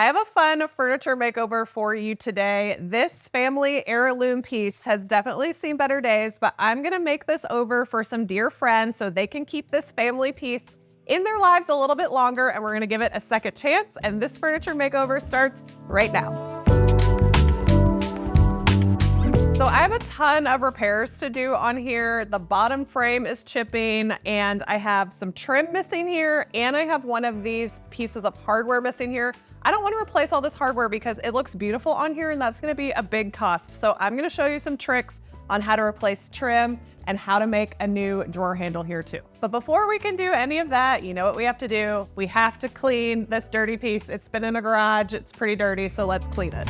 I have a fun furniture makeover for you today. This family heirloom piece has definitely seen better days, but I'm gonna make this over for some dear friends so they can keep this family piece in their lives a little bit longer, and we're gonna give it a second chance, and this furniture makeover starts right now. So I have a ton of repairs to do on here. The bottom frame is chipping, and I have some trim missing here, and I have one of these pieces of hardware missing here. I don't want to replace all this hardware because it looks beautiful on here, and that's gonna be a big cost. So I'm gonna show you some tricks on how to replace trim and how to make a new drawer handle here too. But before we can do any of that, you know what we have to do? We have to clean this dirty piece. It's been in a garage, it's pretty dirty, so let's clean it.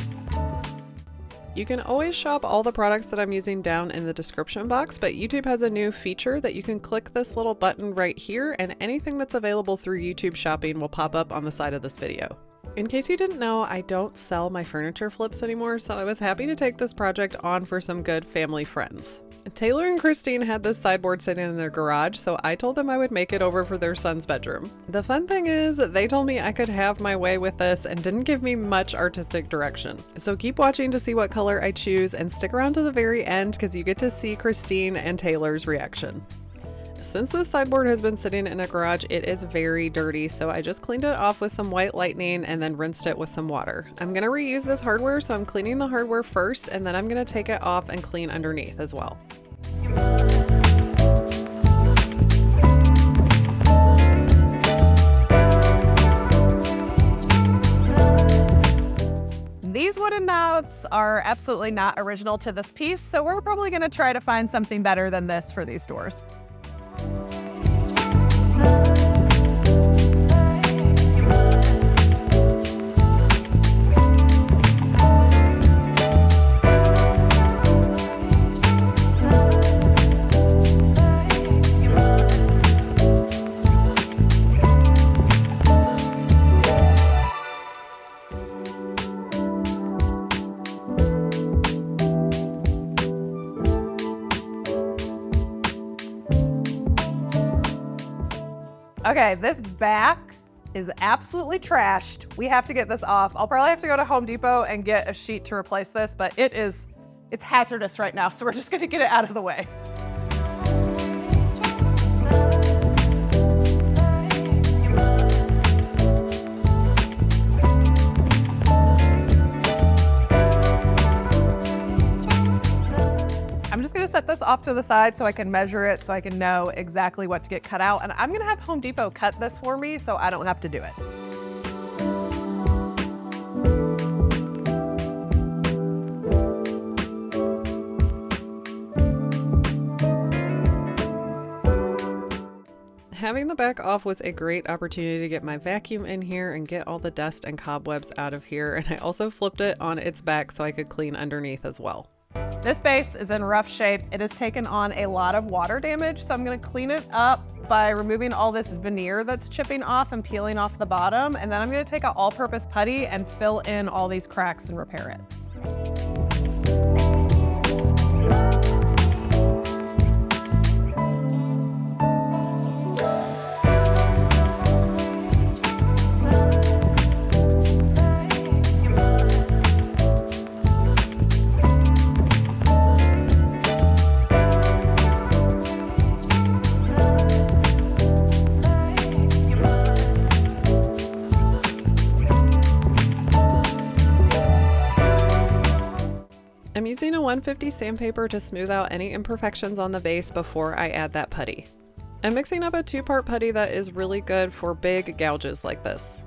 You can always shop all the products that I'm using down in the description box, but YouTube has a new feature that you can click this little button right here, and anything that's available through YouTube shopping will pop up on the side of this video. In case you didn't know, I don't sell my furniture flips anymore, so I was happy to take this project on for some good family friends. Taylor and Christine had this sideboard sitting in their garage, so I told them I would make it over for their son's bedroom. The fun thing is, they told me I could have my way with this and didn't give me much artistic direction. So keep watching to see what color I choose, and stick around to the very end because you get to see Christine and Taylor's reaction. Since this sideboard has been sitting in a garage, it is very dirty, so I just cleaned it off with some white lightning and then rinsed it with some water. I'm gonna reuse this hardware, so I'm cleaning the hardware first, and then I'm gonna take it off and clean underneath as well. These wooden knobs are absolutely not original to this piece, so we're probably gonna try to find something better than this for these doors. Okay, this back is absolutely trashed. We have to get this off. I'll probably have to go to Home Depot and get a sheet to replace this, but it's hazardous right now, so we're just gonna get it out of the way. I'm just gonna set this off to the side so I can measure it, so I can know exactly what to get cut out. And I'm gonna have Home Depot cut this for me so I don't have to do it. Having the back off was a great opportunity to get my vacuum in here and get all the dust and cobwebs out of here, and I also flipped it on its back so I could clean underneath as well. This base is in rough shape. It has taken on a lot of water damage, so I'm gonna clean it up by removing all this veneer that's chipping off and peeling off the bottom, and then I'm gonna take an all-purpose putty and fill in all these cracks and repair it. I'm using a 150 sandpaper to smooth out any imperfections on the base before I add that putty. I'm mixing up a 2-part putty that is really good for big gouges like this.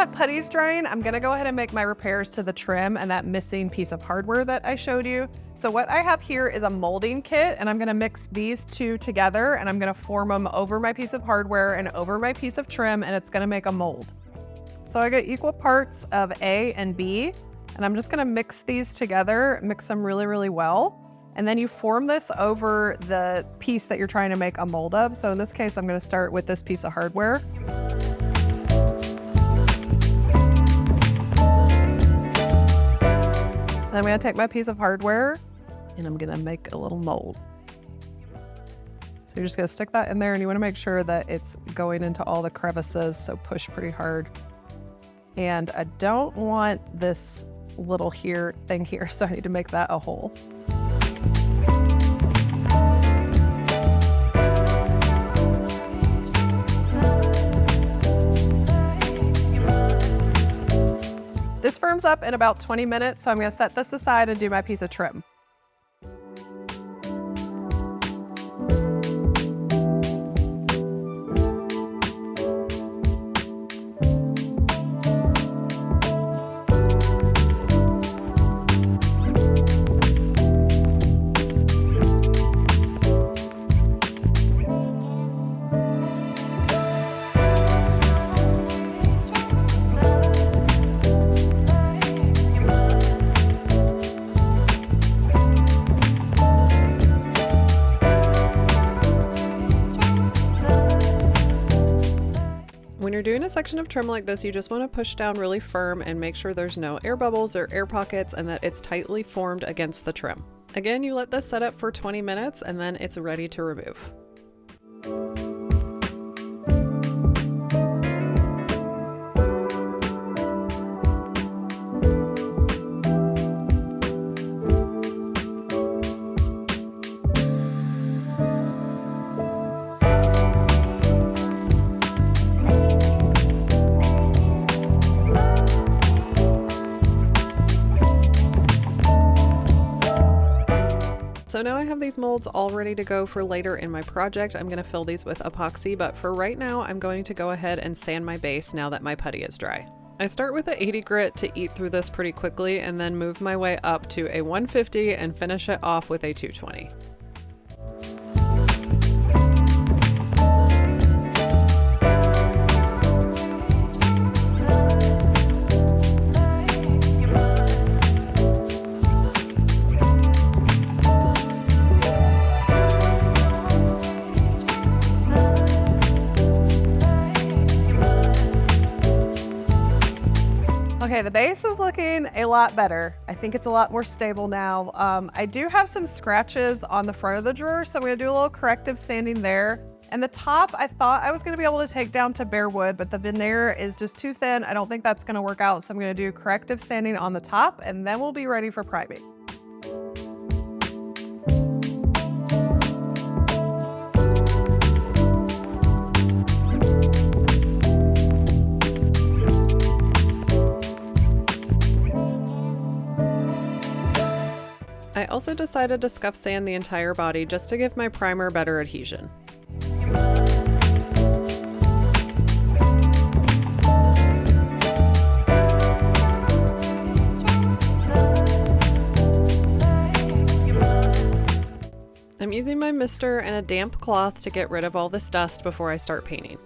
that putty's drying, I'm gonna go ahead and make my repairs to the trim and that missing piece of hardware that I showed you. So what I have here is a molding kit, and I'm gonna mix these two together, and I'm gonna form them over my piece of hardware and over my piece of trim, and it's gonna make a mold. So I got equal parts of A and B, and I'm just gonna mix these together, mix them really, really well. And then you form this over the piece that you're trying to make a mold of. So in this case, I'm gonna start with this piece of hardware. Then I'm gonna take my piece of hardware and I'm gonna make a little mold. So you're just gonna stick that in there, and you wanna make sure that it's going into all the crevices, so push pretty hard. And I don't want this little thing here, so I need to make that a hole. This firms up in about 20 minutes, so I'm gonna set this aside and do my piece of trim. When you're doing a section of trim like this, you just want to push down really firm and make sure there's no air bubbles or air pockets and that it's tightly formed against the trim. Again, you let this set up for 20 minutes and then it's ready to remove. So now I have these molds all ready to go for later in my project. I'm going to fill these with epoxy, but for right now, I'm going to go ahead and sand my base now that my putty is dry. I start with a 80 grit to eat through this pretty quickly and then move my way up to a 150 and finish it off with a 220. Okay, the base is looking a lot better. I think it's a lot more stable now. I do have some scratches on the front of the drawer, so I'm gonna do a little corrective sanding there. And the top, I thought I was gonna be able to take down to bare wood, but the veneer is just too thin. I don't think that's gonna work out, so I'm gonna do corrective sanding on the top, and then we'll be ready for priming. I also decided to scuff sand the entire body just to give my primer better adhesion. I'm using my mister and a damp cloth to get rid of all this dust before I start painting.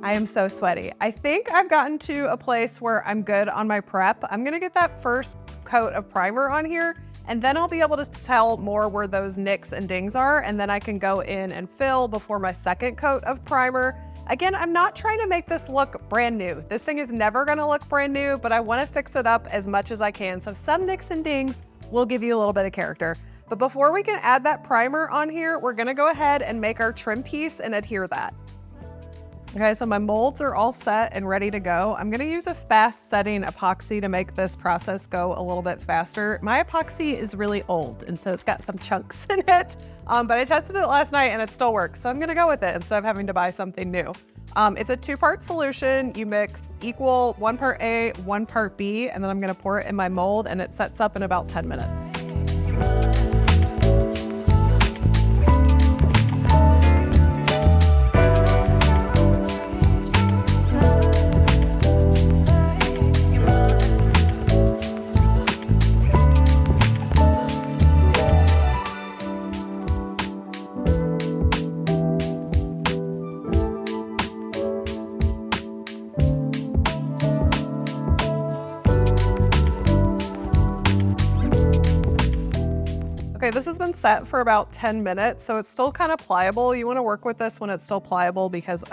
I am so sweaty. I think I've gotten to a place where I'm good on my prep. I'm gonna get that first coat of primer on here, and then I'll be able to tell more where those nicks and dings are, and then I can go in and fill before my second coat of primer. Again, I'm not trying to make this look brand new. This thing is never gonna look brand new, but I wanna fix it up as much as I can. So some nicks and dings will give you a little bit of character. But before we can add that primer on here, we're gonna go ahead and make our trim piece and adhere that. Okay, so my molds are all set and ready to go. I'm gonna use a fast setting epoxy to make this process go a little bit faster. My epoxy is really old, and so it's got some chunks in it, but I tested it last night and it still works. So I'm gonna go with it instead of having to buy something new. It's a 2-part solution. You mix equal 1 part A, 1 part B, and then I'm gonna pour it in my mold and it sets up in about 10 minutes. Okay, this has been set for about 10 minutes, so it's still kind of pliable. You want to work with this when it's still pliable because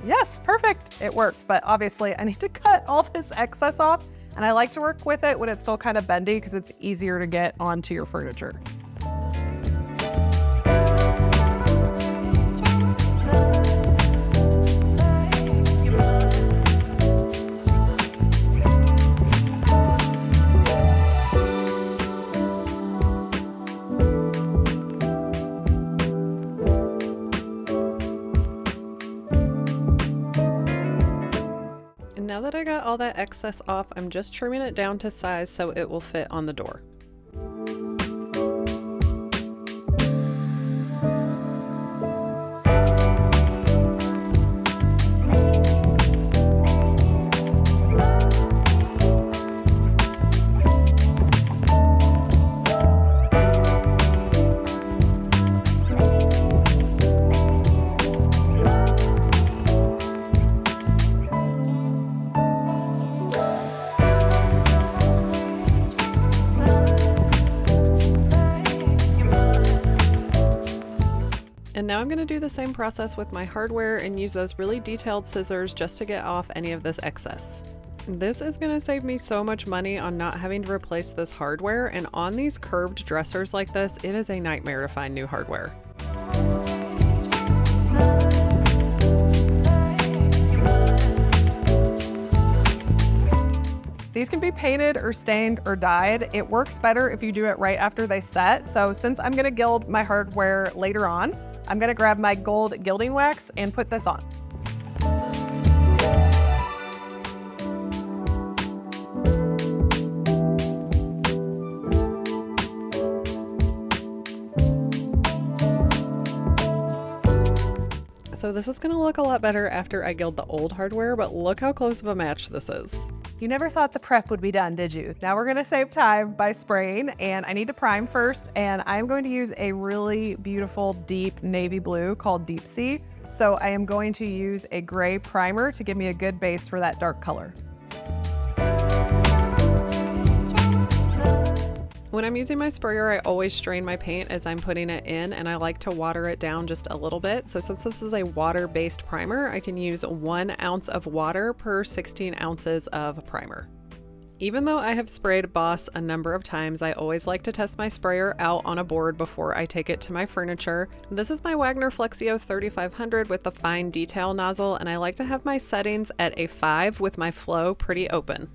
yes, perfect, it worked. But obviously I need to cut all this excess off, and I like to work with it when it's still kind of bendy because it's easier to get onto your furniture. Now that I got all that excess off, I'm just trimming it down to size so it will fit on the door. And now I'm going to do the same process with my hardware and use those really detailed scissors just to get off any of this excess. This is going to save me so much money on not having to replace this hardware, and on these curved dressers like this, it is a nightmare to find new hardware. These can be painted or stained or dyed. It works better if you do it right after they set. So since I'm gonna gild my hardware later on, I'm gonna grab my gold gilding wax and put this on. So this is gonna look a lot better after I gild the old hardware, but look how close of a match this is. You never thought the prep would be done, did you? Now we're gonna save time by spraying, and I need to prime first, and I'm going to use a really beautiful deep navy blue called Deep Sea. So I am going to use a gray primer to give me a good base for that dark color. When I'm using my sprayer, I always strain my paint as I'm putting it in, and I like to water it down just a little bit. So since this is a water-based primer, I can use 1 ounce of water per 16 ounces of primer. Even though I have sprayed Boss a number of times, I always like to test my sprayer out on a board before I take it to my furniture. This is my Wagner Flexio 3500 with the fine detail nozzle, and I like to have my settings at a 5 with my flow pretty open.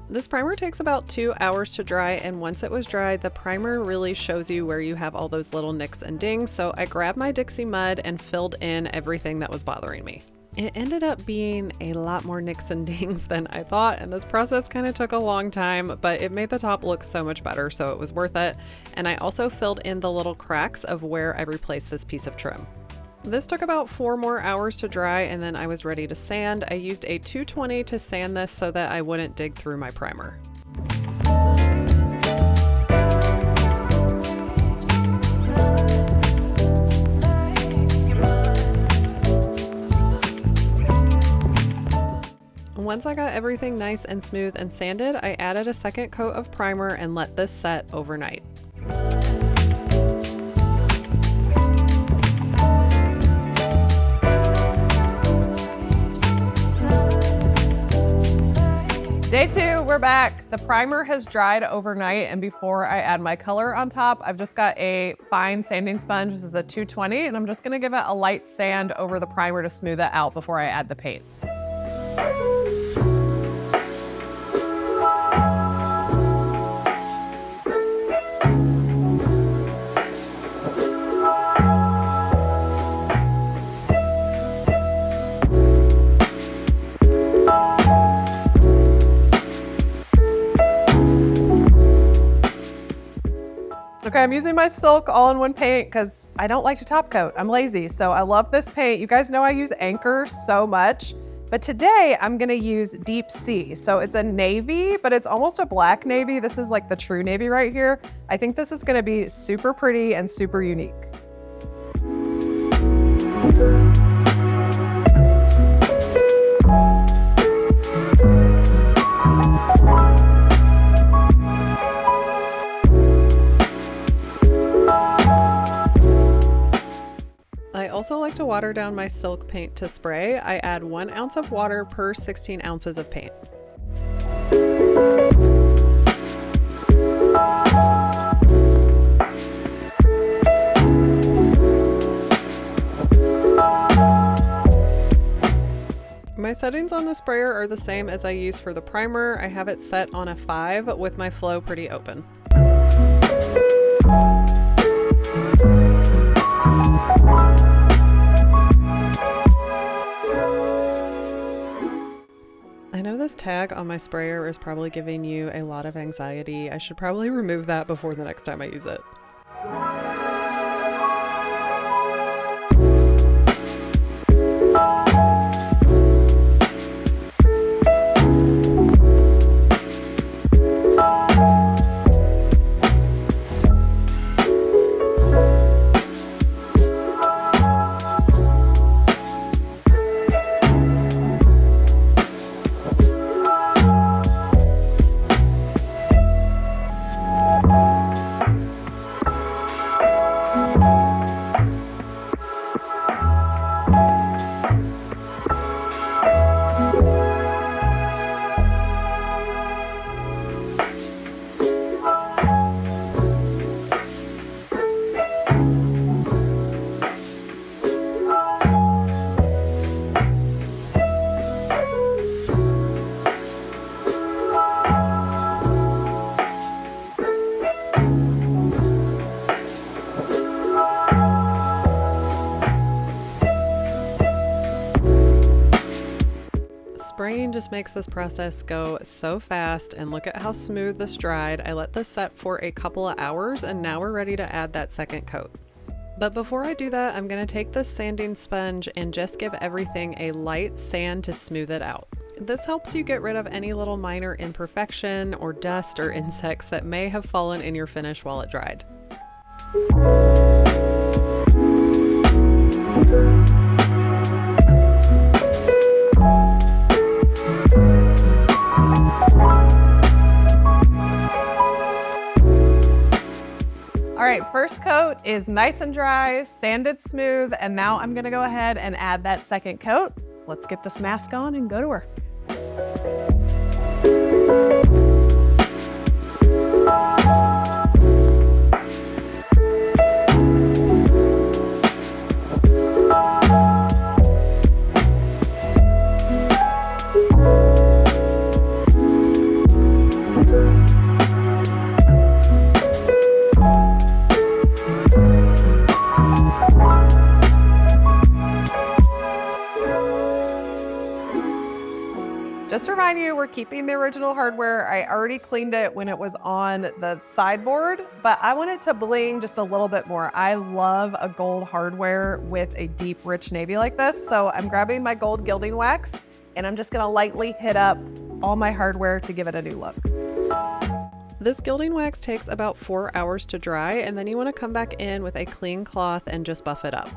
This primer takes about 2 hours to dry, and once it was dry, the primer really shows you where you have all those little nicks and dings, so I grabbed my Dixie mud and filled in everything that was bothering me. It ended up being a lot more nicks and dings than I thought, and this process kind of took a long time, but it made the top look so much better, so it was worth it. And I also filled in the little cracks of where I replaced this piece of trim. This took about 4 more hours to dry, and then I was ready to sand. I used a 220 to sand this so that I wouldn't dig through my primer. once I got everything nice and smooth and sanded, I added a second coat of primer and let this set overnight. Day 2, we're back. The primer has dried overnight, and before I add my color on top, I've just got a fine sanding sponge. This is a 220, and I'm just gonna give it a light sand over the primer to smooth it out before I add the paint. Okay, I'm using my Silk all-in-one paint because I don't like to top coat. I'm lazy, so I love this paint. You guys know I use Anchor so much, but today I'm gonna use Deep Sea. So it's a navy, but it's almost a black navy. This is like the true navy right here. I think this is gonna be super pretty and super unique. I also like to water down my Silk paint to spray. I add 1 ounce of water per 16 ounces of paint. My settings on the sprayer are the same as I use for the primer. I have it set on a 5 with my flow pretty open. I know this tag on my sprayer is probably giving you a lot of anxiety. I should probably remove that before the next time I use it. Spraying just makes this process go so fast, and look at how smooth this dried. I let this set for a couple of hours, and now we're ready to add that second coat. But before I do that, I'm going to take this sanding sponge and just give everything a light sand to smooth it out. This helps you get rid of any little minor imperfection or dust or insects that may have fallen in your finish while it dried. All right, first coat is nice and dry, sanded smooth, and now I'm gonna go ahead and add that second coat. Let's get this mask on and go to work. Just to remind you, we're keeping the original hardware. I already cleaned it when it was on the sideboard, but I want it to bling just a little bit more. I love a gold hardware with a deep, rich navy like this. So I'm grabbing my gold gilding wax and I'm just gonna lightly hit up all my hardware to give it a new look. This gilding wax takes about 4 hours to dry, and then you want to come back in with a clean cloth and just buff it up.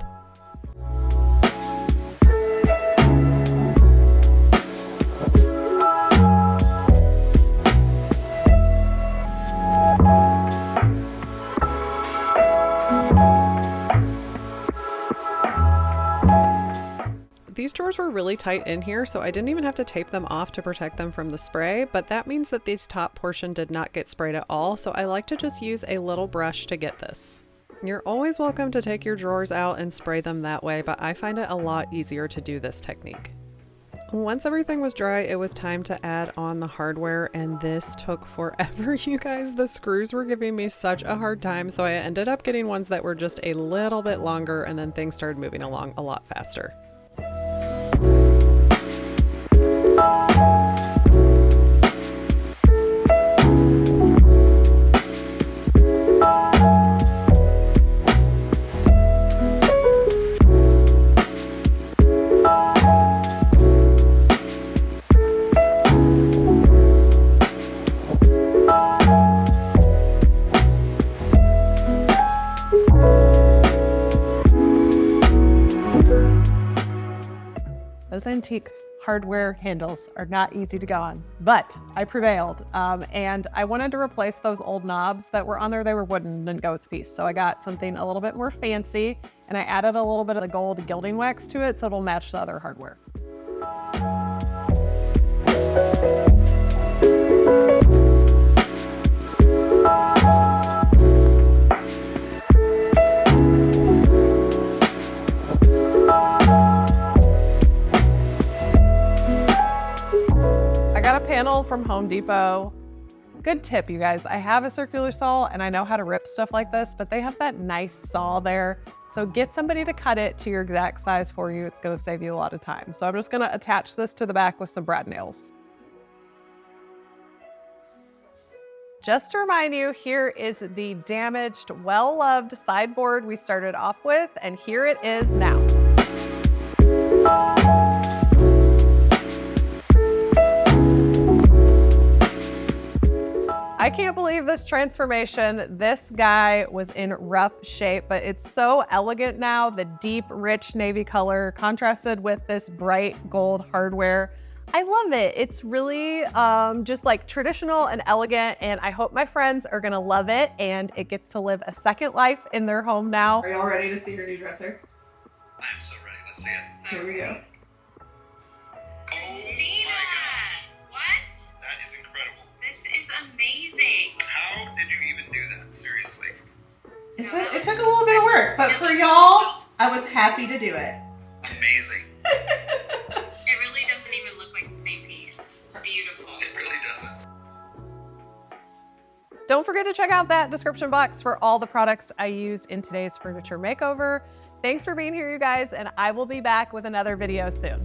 These drawers were really tight in here, so I didn't even have to tape them off to protect them from the spray, but that means that this top portion did not get sprayed at all, so I like to just use a little brush to get this. You're always welcome to take your drawers out and spray them that way, but I find it a lot easier to do this technique. Once everything was dry, it was time to add on the hardware, and this took forever, you guys. The screws were giving me such a hard time, so I ended up getting ones that were just a little bit longer, and then things started moving along a lot faster. Those antique hardware handles are not easy to go on, but I prevailed. And I wanted to replace those old knobs that were on there. They were wooden, didn't go with the piece. So I got something a little bit more fancy, and I added a little bit of the gold gilding wax to it so it'll match the other hardware. Panel from Home Depot. Good tip, you guys. I have a circular saw and I know how to rip stuff like this, but they have that nice saw there. So get somebody to cut it to your exact size for you. It's going to save you a lot of time. So I'm just going to attach this to the back with some brad nails. Just to remind you, here is the damaged, well-loved sideboard we started off with, and here it is now. I can't believe this transformation. This guy was in rough shape, but it's so elegant now. The deep, rich navy color contrasted with this bright gold hardware. I love it. It's really just like traditional and elegant, and I hope my friends are gonna love it, and it gets to live a second life in their home now. Are y'all ready to see your new dresser? I'm so ready. Let's see it. Here we go. How did you even do that? Seriously. It took a little bit of work, but for y'all, I was happy to do it. Amazing. It really doesn't even look like the same piece. It's beautiful. It really doesn't. Don't forget to check out that description box for all the products I used in today's furniture makeover. Thanks for being here, you guys, and I will be back with another video soon.